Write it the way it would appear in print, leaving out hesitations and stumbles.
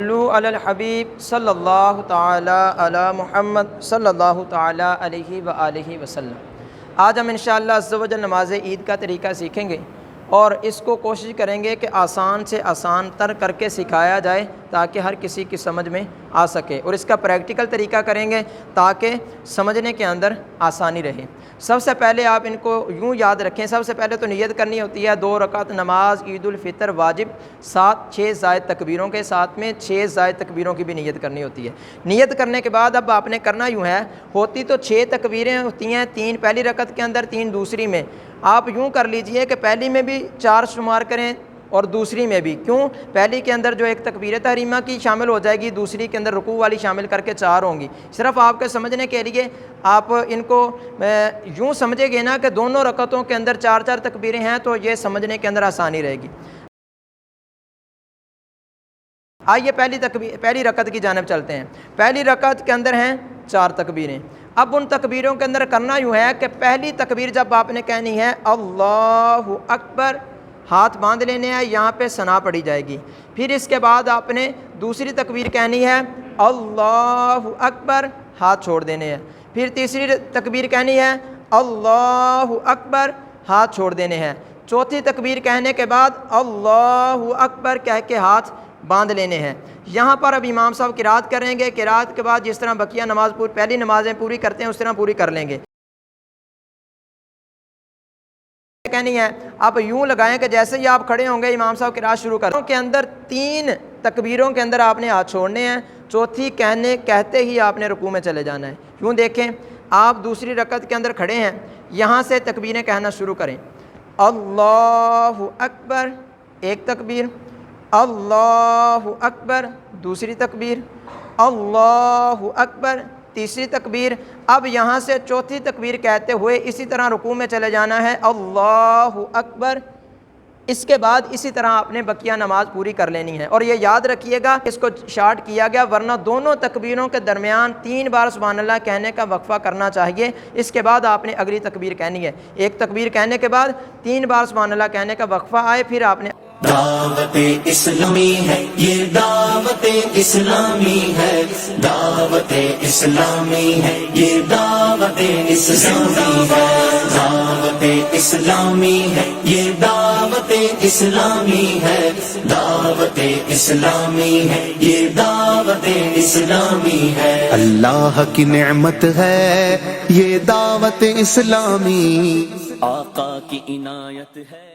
صلو علی الحبیب صلی اللہ تعالی علی محمد صلی اللہ تعالی علیہ وآلہ وسلم۔ آج ہم انشاءاللہ عز و جل نماز عید کا طریقہ سیکھیں گے اور اس کو کوشش کریں گے کہ آسان سے آسان تر کر کے سکھایا جائے تاکہ ہر کسی کی سمجھ میں آ سکے، اور اس کا پریکٹیکل طریقہ کریں گے تاکہ سمجھنے کے اندر آسانی رہے۔ سب سے پہلے آپ ان کو یوں یاد رکھیں، سب سے پہلے تو نیت کرنی ہوتی ہے 2 رکعت نماز عید الفطر واجب 6 زائد تکبیروں کے ساتھ میں 6 زائد تکبیروں کی بھی نیت کرنی ہوتی ہے۔ نیت کرنے کے بعد اب آپ نے کرنا یوں ہے، ہوتی تو 6 تکبیریں ہوتی ہیں، 3 پہلی رکعت کے اندر 3 دوسری میں۔ آپ یوں کر لیجئے کہ پہلی میں بھی 4 شمار کریں اور دوسری میں بھی، کیوں؟ پہلی کے اندر جو ایک تکبیر تحریمہ کی شامل ہو جائے گی، دوسری کے اندر رکوع والی شامل کر کے 4 ہوں گی۔ صرف آپ کے سمجھنے کے لیے آپ ان کو یوں سمجھے گے نا کہ دونوں رکعتوں کے اندر 4 تکبیریں ہیں، تو یہ سمجھنے کے اندر آسانی رہے گی۔ آئیے پہلی رکعت کی جانب چلتے ہیں۔ پہلی رکعت کے اندر ہیں 4 تکبیریں۔ اب ان تکبیروں کے اندر کرنا یوں ہے کہ پہلی تکبیر جب آپ نے کہنی ہے اللہ اکبر، ہاتھ باندھ لینے ہیں، یہاں پہ ثنا پڑھی جائے گی۔ پھر اس کے بعد آپ نے دوسری تکبیر کہنی ہے اللہ اکبر، ہاتھ چھوڑ دینے ہیں۔ پھر تیسری تکبیر کہنی ہے اللہ اکبر، ہاتھ چھوڑ دینے ہیں۔ چوتھی تکبیر کہنے کے بعد اللہ اکبر کہہ کے ہاتھ باندھ لینے ہیں۔ یہاں پر اب امام صاحب قرات کریں گے، قرات کے بعد جس طرح بقیہ نماز پہلی نمازیں پوری کرتے ہیں اس طرح پوری کر لیں گے۔ کہنی ہے آپ یوں لگائیں کہ جیسے ہی آپ کھڑے ہوں گے امام صاحب قرات شروع کریں کے اندر 3 تکبیروں کے اندر آپ نے ہاتھ چھوڑنے ہیں، چوتھی کہتے ہی آپ نے رکوع میں چلے جانا ہے۔ یوں دیکھیں، آپ دوسری رکعت کے اندر کھڑے ہیں، یہاں سے تکبیریں کہنا شروع کریں۔ اللہ اکبر، ایک تکبیر، اللہ اکبر، دوسری تکبیر، اللہ اکبر، تیسری تکبیر۔ اب یہاں سے چوتھی تکبیر کہتے ہوئے اسی طرح رکوع میں چلے جانا ہے، اللہ اکبر۔ اس کے بعد اسی طرح آپ نے بقیہ نماز پوری کر لینی ہے، اور یہ یاد رکھیے گا اس کو شارٹ کیا گیا، ورنہ دونوں تکبیروں کے درمیان 3 بار سبحان اللہ کہنے کا وقفہ کرنا چاہیے۔ اس کے بعد آپ نے اگلی تکبیر کہنی ہے، ایک تکبیر کہنے کے بعد 3 بار سبحان اللہ کہنے کا وقفہ آئے، پھر آپ نے دعوت اسلامی ہے، یہ دعوت اسلامی ہے، دعوت اسلامی ہے، یہ دعوت اسلامی ہے، دعوت اسلامی ہے، یہ دعوت اسلامی ہے، دعوت اسلامی ہے، یہ دعوت اسلامی ہے۔ اللہ کی نعمت ہے یہ دعوت اسلامی، آقا کی عنایت ہے۔